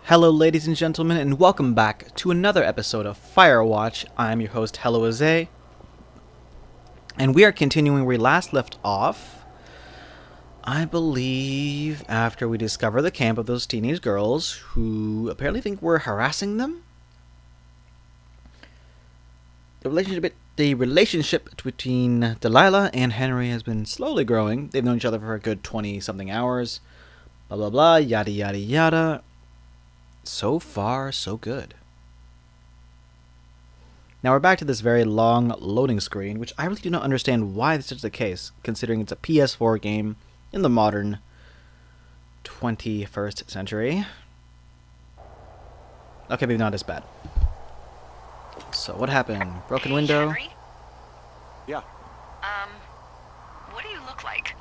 Hello ladies and gentlemen, and welcome back to another episode of Firewatch. I'm your host, helloazae, and we are continuing where we last left off. I believe after we discover the camp of those teenage girls who apparently think we're harassing them. The relationship between Delilah and Henry has been slowly growing. They've known each other for a good 20-something hours. Blah blah blah, yada yada yada. So far, so good. Now we're back to this very long loading screen, which I really do not understand why this is the case, considering it's a PS4 game in the modern 21st century. Okay, maybe not as bad. So what happened? Broken window? Henry? Yeah. What do you look like?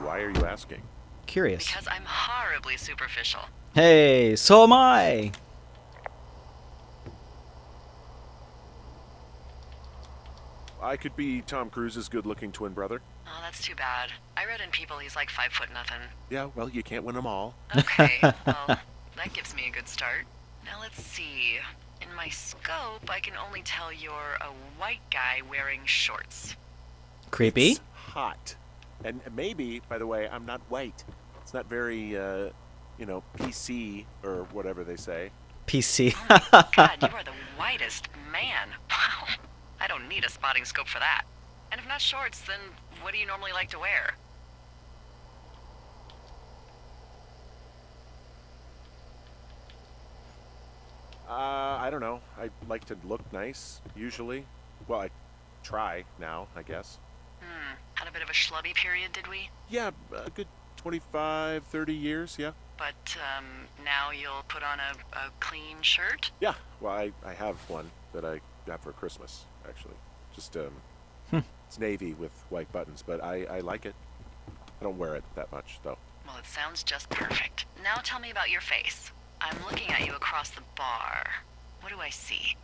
Why are you asking? Curious. Because I'm horribly superficial. Hey, so am I! I could be Tom Cruise's good-looking twin brother. Oh, that's too bad. I read in People he's like 5 foot nothing. Yeah, well, you can't win them all. Okay, well, that gives me a good start. Now let's see. In my scope, I can only tell you're a white guy wearing shorts. Creepy. It's hot. And maybe, by the way, I'm not white. It's not very, PC or whatever they say. PC. Oh my god, you are the whitest man. Wow. I don't need a spotting scope for that. And if not shorts, then what do you normally like to wear? I don't know. I like to look nice, usually. Well, I try now, I guess. Had a bit of a schlubby period, did we? Yeah, a good 25, 30 years, yeah. But, now you'll put on a clean shirt? Yeah, well, I have one that I got for Christmas, actually. Just, it's navy with white buttons, but I like it. I don't wear it that much, though. Well, it sounds just perfect. Now tell me about your face. I'm looking at you across the bar. What do I see?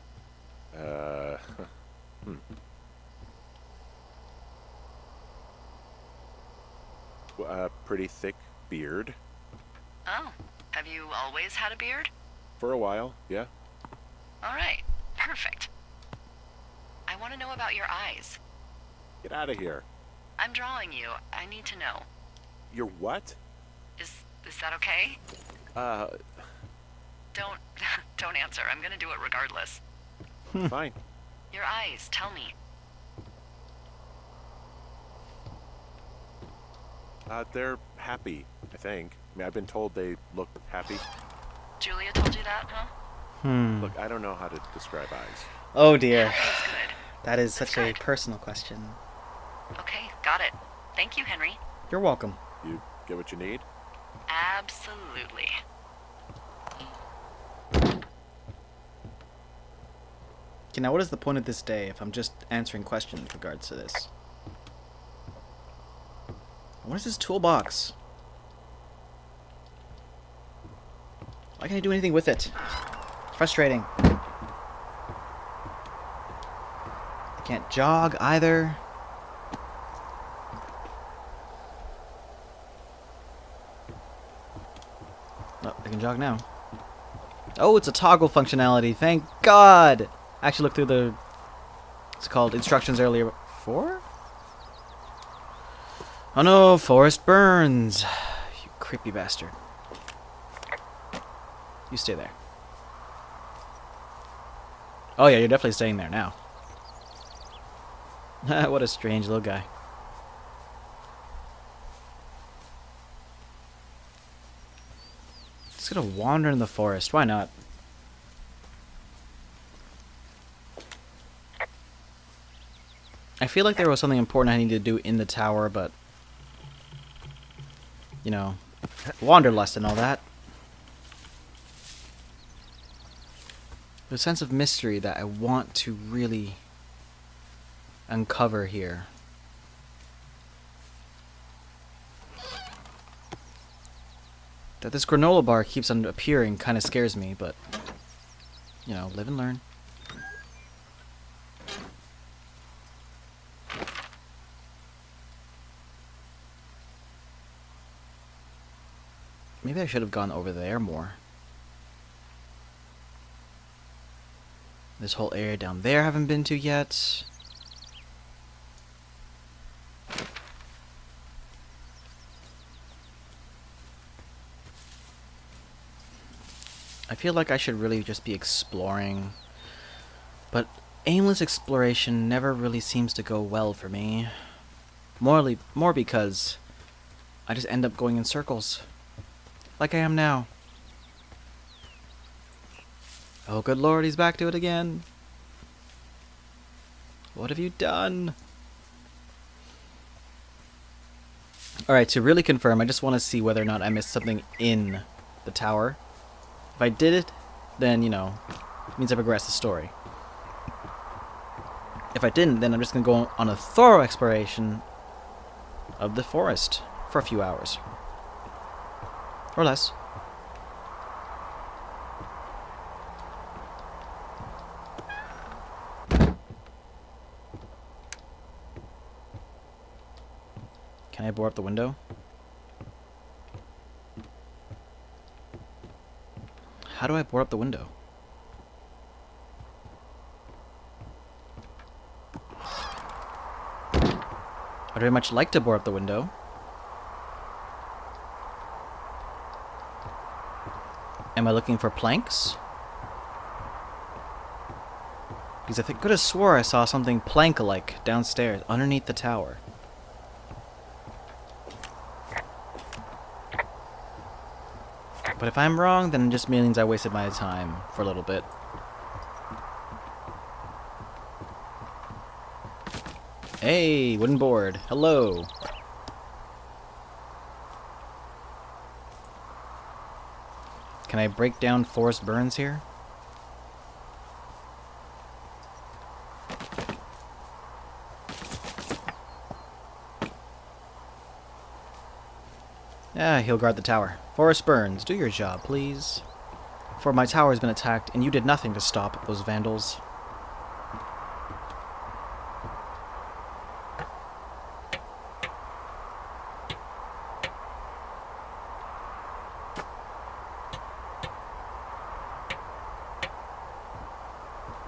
Pretty thick beard. Oh, have you always had a beard? For a while, yeah. All right, perfect. I want to know about your eyes. Get out of here. I'm drawing you. I need to know. You're what? Is that okay? Don't don't answer. I'm gonna do it regardless. Fine. Your eyes, tell me. They're happy, I think. I mean, I've been told they look happy. Julia told you that, huh? Look, I don't know how to describe eyes. Oh dear. Happy is good. That is such a good. personal question. Okay, got it. Thank you, Henry. You're welcome. You get what you need? Absolutely. Okay, now what is the point of this day if I'm just answering questions in regards to this? What is this toolbox? Why can't I do anything with it? It's frustrating. I can't jog either. Oh, I can jog now. Oh, it's a toggle functionality. Thank God! I actually looked through the... What's it called? Instructions earlier. 4? Oh no, forest burns. You creepy bastard. You stay there. Oh yeah, you're definitely staying there now. What a strange little guy. Just gonna wander in the forest. Why not? I feel like there was something important I needed to do in the tower, but... You know, wanderlust and all that. There's a sense of mystery that I want to really uncover here. That this granola bar keeps on appearing kind of scares me, but, you know, live and learn. Maybe I should have gone over there more. This whole area down there I haven't been to yet. I feel like I should really just be exploring, but aimless exploration never really seems to go well for me. More because I just end up going in circles, like I am now. Oh, good lord, he's back to it again. What have you done? Alright, to really confirm, I just want to see whether or not I missed something in the tower. If I did it, then, you know, it means I progressed the story. If I didn't, then I'm just going to go on a thorough exploration of the forest for a few hours. Or less. Can I bore up the window? How do I bore up the window? I'd very much like to bore up the window. Am I looking for planks? Because I could have swore I saw something plank-like downstairs, underneath the tower. But if I'm wrong, then it just means I wasted my time for a little bit. Hey, wooden board. Hello. Can I break down forest burns here? Ah, he'll guard the tower. Forest burns, do your job, please. For my tower has been attacked, and you did nothing to stop those vandals.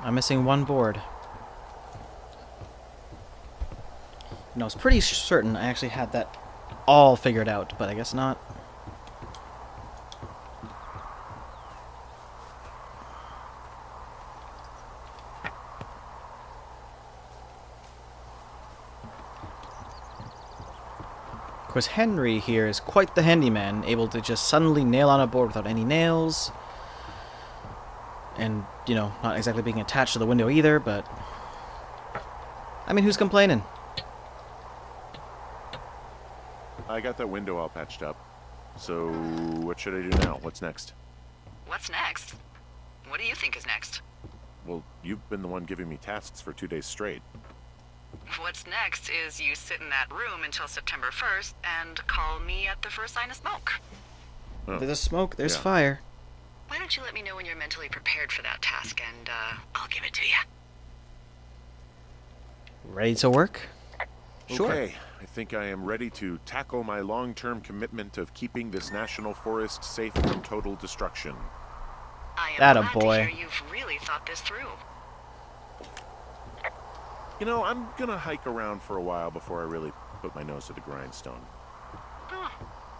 I'm missing one board. You know, I was pretty certain I actually had that all figured out, but I guess not. Of course, Henry here is quite the handyman, able to just suddenly nail on a board without any nails. And, you know, not exactly being attached to the window either, but... I mean, who's complaining? I got that window all patched up. So, what should I do now? What's next? What's next? What do you think is next? Well, you've been the one giving me tasks for 2 days straight. What's next is you sit in that room until September 1st and call me at the first sign of smoke. Oh. There's smoke, there's Yeah. fire. Why don't you let me know when you're mentally prepared for that task, and I'll give it to you. Ready to work? Sure. Okay, I think I am ready to tackle my long-term commitment of keeping this national forest safe from total destruction. I am Atta glad boy. to hear you've really thought this through. You know, I'm gonna hike around for a while before I really put my nose to the grindstone. Oh,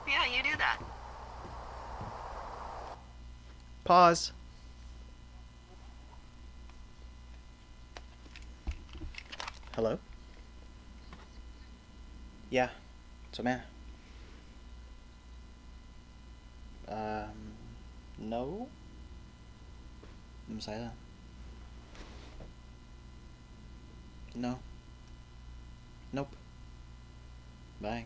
yeah, you do that. Pause. Hello? Yeah. So, man. No? I'm silent. No. Nope. Bye.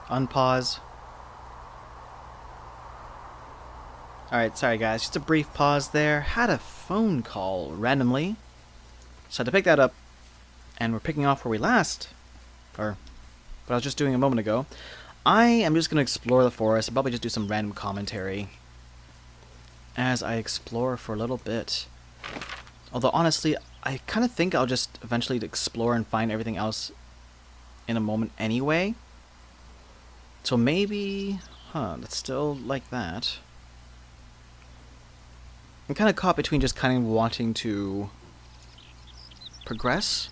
Unpause. Alright, sorry guys, just a brief pause there. Had a phone call randomly. So I had to pick that up, and we're picking off where we last, or what I was just doing a moment ago. I am just going to explore the forest and probably just do some random commentary as I explore for a little bit. Although honestly, I kind of think I'll just eventually explore and find everything else in a moment anyway. So maybe, that's still like that. I'm kind of caught between just kind of wanting to progress,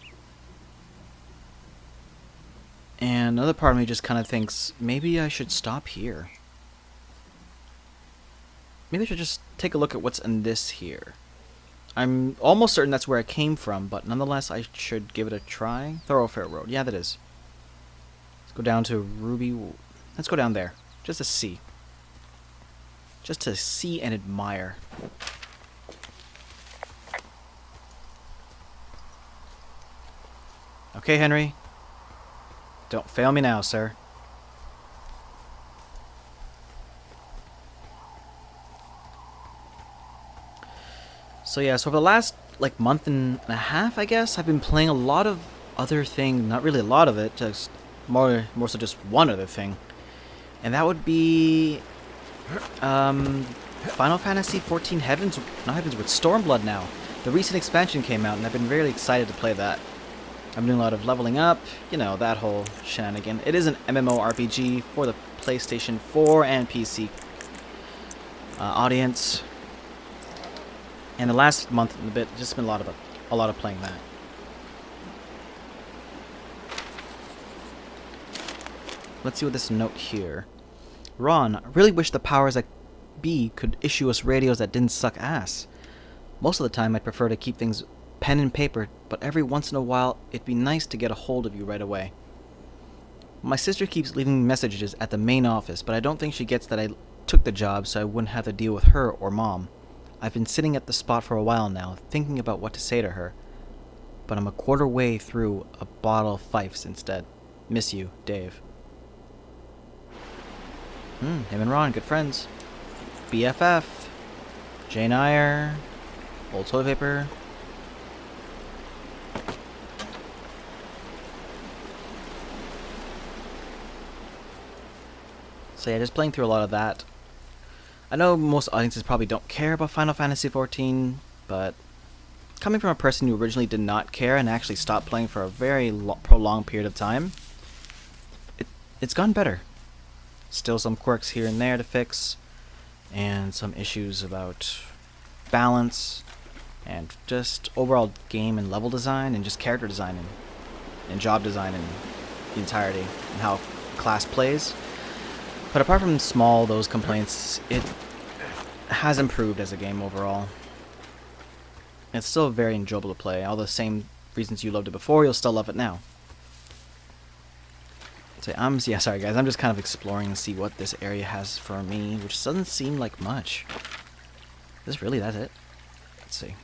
and another part of me just kind of thinks maybe I should stop here. Maybe I should just take a look at what's in this here. I'm almost certain that's where it came from, but nonetheless I should give it a try. Thoroughfare Road, yeah that is. Let's go down to Ruby. Let's go down there, just to see. Just to see and admire. Okay, Henry. Don't fail me now, sir. So yeah, so for the last like month and a half, I guess, I've been playing a lot of other thing. Not really a lot of it, just more so just one other thing, and that would be Final Fantasy XIV Heavens, not Heavens, with Stormblood now. The recent expansion came out, and I've been really excited to play that. I'm doing a lot of leveling up, you know, that whole shenanigan. It is an MMORPG for the PlayStation 4 and PC audience. And the last month and a bit, just been a lot of playing that. Let's see what this note here. Ron, I really wish the powers that be could issue us radios that didn't suck ass. Most of the time I'd prefer to keep things pen and paper, but every once in a while it'd be nice to get a hold of you right away. My sister keeps leaving messages at the main office, but I don't think she gets that I took the job so I wouldn't have to deal with her or Mom. I've been sitting at the spot for a while now, thinking about what to say to her, but I'm a quarter way through a bottle of Fifes instead. Miss you, Dave. Him and Ron, good friends. BFF. Jane Eyre. Old toilet paper. So yeah, just playing through a lot of that. I know most audiences probably don't care about Final Fantasy XIV, but coming from a person who originally did not care and actually stopped playing for a very prolonged period of time, it's gone better. Still some quirks here and there to fix, and some issues about balance, and just overall game and level design, and just character design, and job design in the entirety, and how class plays. But apart from those complaints, it has improved as a game overall. It's still very enjoyable to play. All the same reasons you loved it before, you'll still love it now. So yeah, sorry guys, I'm just kind of exploring to see what this area has for me, which doesn't seem like much. Is this really that's it? Let's see.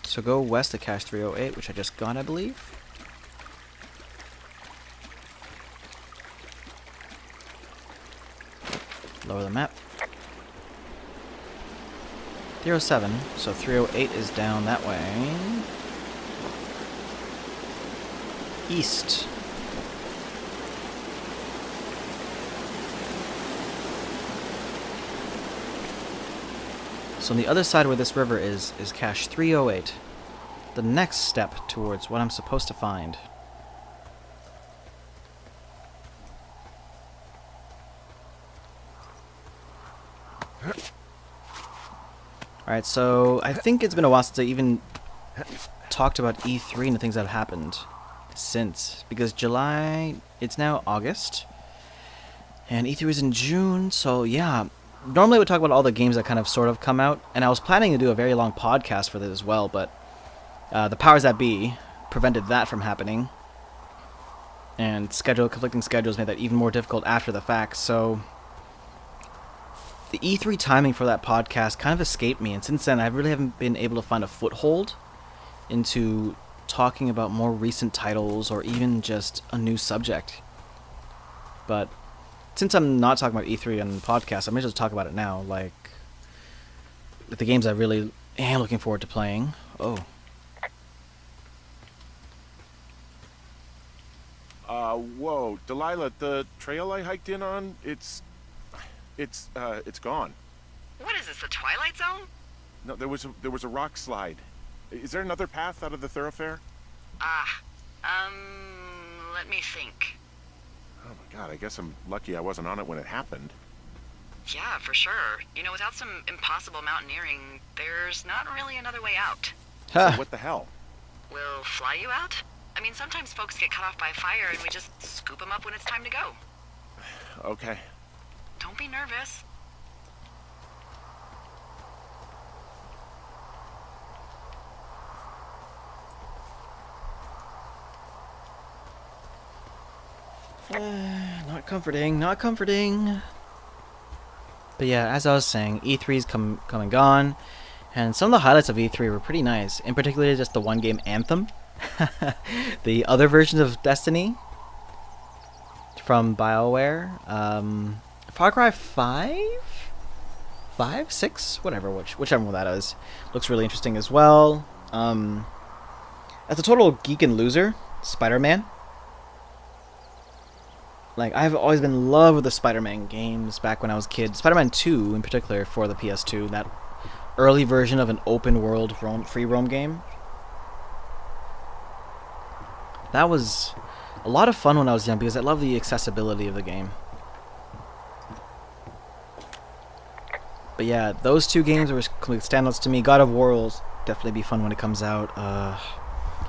So go west to Cache 308, which I just got, I believe. Lower the map. 307, so 308 is down that way. East. So on the other side where this river is Cache 308. The next step towards what I'm supposed to find. Alright, so I think it's been a while since I even talked about E3 and the things that have happened since. Because July, it's now August. And E3 was in June, so yeah. Normally I would talk about all the games that kind of sort of come out. And I was planning to do a very long podcast for this as well, but the powers that be prevented that from happening. And conflicting schedules made that even more difficult after the fact, so the E3 timing for that podcast kind of escaped me, and since then I really haven't been able to find a foothold into talking about more recent titles or even just a new subject. But since I'm not talking about E3 on the podcast, I may just talk about it now, like the games I really am looking forward to playing. Oh. Whoa, Delilah, the trail I hiked in on, it's gone. What is this, the Twilight Zone? No, there was a rock slide. Is there another path out of the thoroughfare? Let me think. Oh my god, I guess I'm lucky I wasn't on it when it happened. Yeah, for sure. You know, without some impossible mountaineering, there's not really another way out. So what the hell? We'll fly you out? I mean, sometimes folks get cut off by fire and we just scoop them up when it's time to go. Okay. Don't be nervous. Not comforting, not comforting. But yeah, as I was saying, E3's come and gone, and some of the highlights of E3 were pretty nice. In particular, just the one game Anthem, the other versions of Destiny from BioWare, Far Cry 5, 6, whatever, whichever one that is, looks really interesting as well. As a total geek and loser, Spider-Man. Like, I've always been in love with the Spider-Man games back when I was a kid. Spider-Man 2, in particular, for the PS2. That early version of an open-world free roam game. That was a lot of fun when I was young, because I love the accessibility of the game. But yeah, those two games were complete standouts to me. God of War will definitely be fun when it comes out. A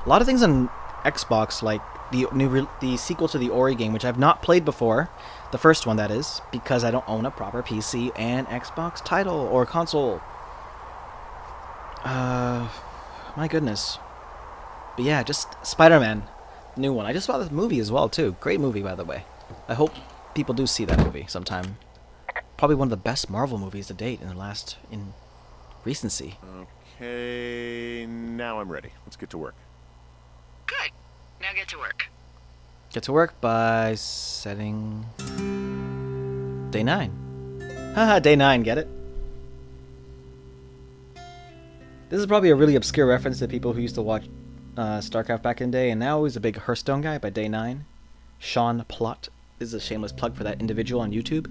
lot of things on Xbox, like the sequel to the Ori game, which I've not played before, the first one that is, because I don't own a proper PC and Xbox title or console. My goodness. But yeah, just Spider-Man, new one. I just saw this movie as well too. Great movie, by the way. I hope people do see that movie sometime. Probably one of the best Marvel movies to date in recency. Okay, now I'm ready. Let's get to work. Good. Now get to work. Get to work by setting day 9. Haha, day 9, get it? This is probably a really obscure reference to people who used to watch StarCraft back in the day, and now he's a big Hearthstone guy by day 9. Sean Plott. This is a shameless plug for that individual on YouTube.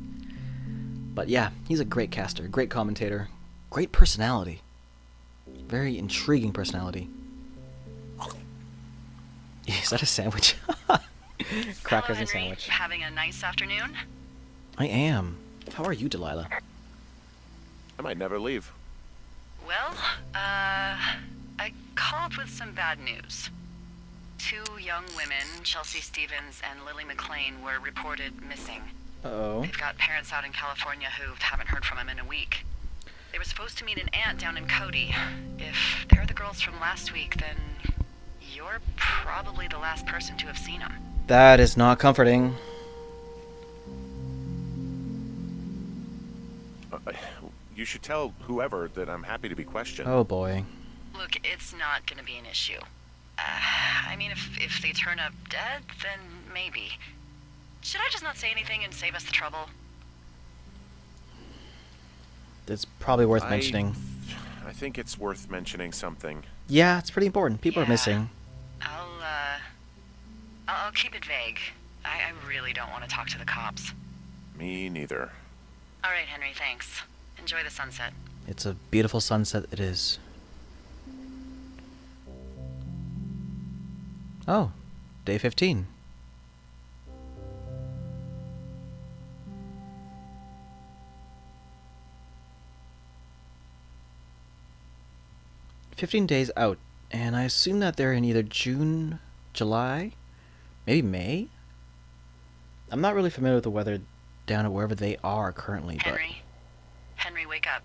But yeah, he's a great caster, great commentator, great personality. Very intriguing personality. Is that a sandwich? Crackers Hello, and Henry. sandwich. Having a nice afternoon? I am. How are you, Delilah? I might never leave. Well, I called with some bad news. 2 young women, Chelsea Stevens and Lily McLean, were reported missing. Uh-oh. They've got parents out in California who haven't heard from them in a week. They were supposed to meet an aunt down in Cody. If they're the girls from last week, then you're probably the last person to have seen them. That is not comforting. You should tell whoever that I'm happy to be questioned. Oh boy. Look, it's not going to be an issue. I mean, if they turn up dead, then maybe. Should I just not say anything and save us the trouble? It's probably worth mentioning. I think it's worth mentioning something. Yeah, it's pretty important. People are Yeah. missing. I'll keep it vague. I really don't want to talk to the cops. Me neither. All right, Henry, thanks. Enjoy the sunset. It's a beautiful sunset it is. Oh, day 15. "15 days out, and I assume that they're in either June, July, maybe May? I'm not really familiar with the weather down at wherever they are currently, but... Henry, wake up.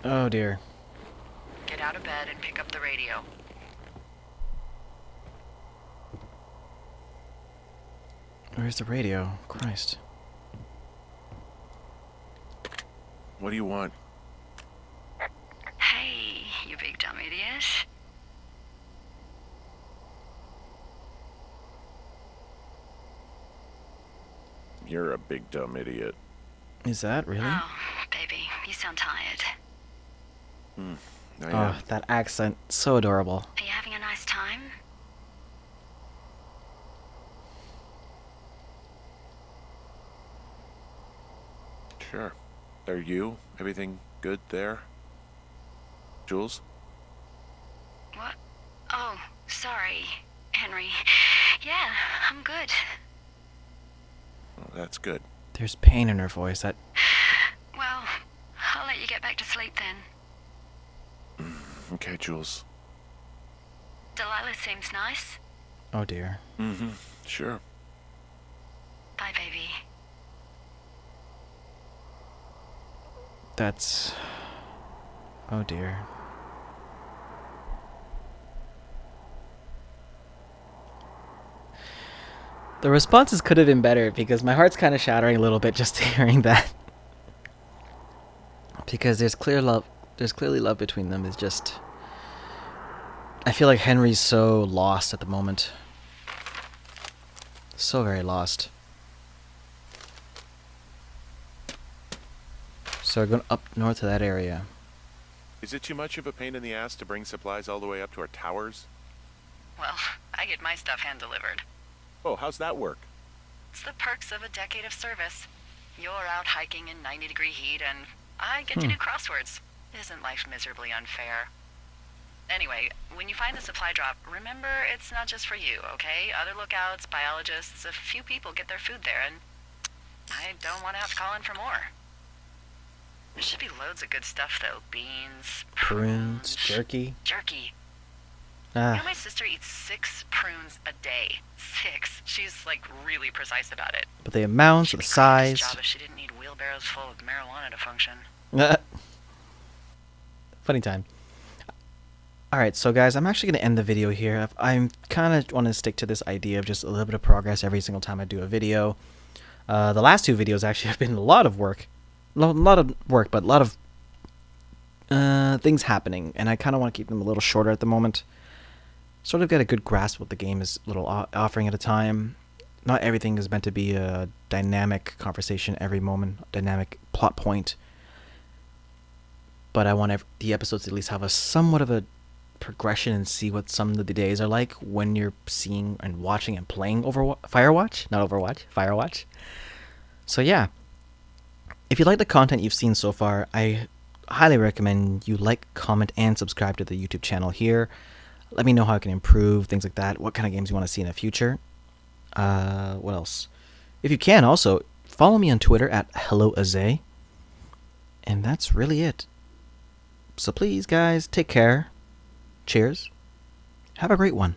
Oh dear. Get out of bed and pick up the radio. Where's the radio? Christ. What do you want? Hey, you big dumb idiot. You're a big dumb idiot. Is that really? Oh, baby, you sound tired. I Oh, am. that accent. So adorable. Are you having a nice time? Sure. Are you? Everything good there? Jules? What? Oh, sorry, Henry. Yeah, I'm good. Oh, that's good. There's pain in her voice. That. Well, I'll let you get back to sleep then. Okay, Jules. Delilah seems nice. Oh dear. Mm-hmm. Sure. Bye, baby. That's. Oh dear. The responses could have been better because my heart's kind of shattering a little bit just hearing that. Because there's clear love. There's clearly love between them. It's just. I feel like Henry's so lost at the moment. So very lost. So we're going up north to that area. Is it too much of a pain in the ass to bring supplies all the way up to our towers? Well, I get my stuff hand-delivered. Oh, how's that work? It's the perks of a decade of service. You're out hiking in 90-degree heat, and I get to do crosswords. Isn't life miserably unfair? Anyway, when you find the supply drop, remember it's not just for you, okay? Other lookouts, biologists, a few people get their food there, and I don't want to have to call in for more. There should be loads of good stuff, though. Beans, Prunes, jerky. jerky. You know, Ah, my sister eats 6 prunes a day. 6. She's, like, really precise about it. but the amounts, She'd the be quitting this size. job if she didn't need wheelbarrows full of marijuana to function. Funny time. Alright, so guys, I'm actually going to end the video here. I'm kind of want to stick to this idea of just a little bit of progress every single time I do a video. The last 2 videos actually have been a lot of work. But a lot of things happening, and I kind of want to keep them a little shorter at the moment. Sort of get a good grasp of what the game is offering at a time. Not everything is meant to be a dynamic conversation every moment, dynamic plot point. But I want the episodes to at least have a somewhat of a progression and see what some of the days are like when you're seeing and watching and playing Firewatch. Not Overwatch, Firewatch. So yeah, if you like the content you've seen so far, I highly recommend you like, comment, and subscribe to the YouTube channel here. Let me know how I can improve, things like that, what kind of games you want to see in the future. What else? If you can, also, follow me on Twitter at helloazae. And that's really it. So please, guys, take care. Cheers. Have a great one.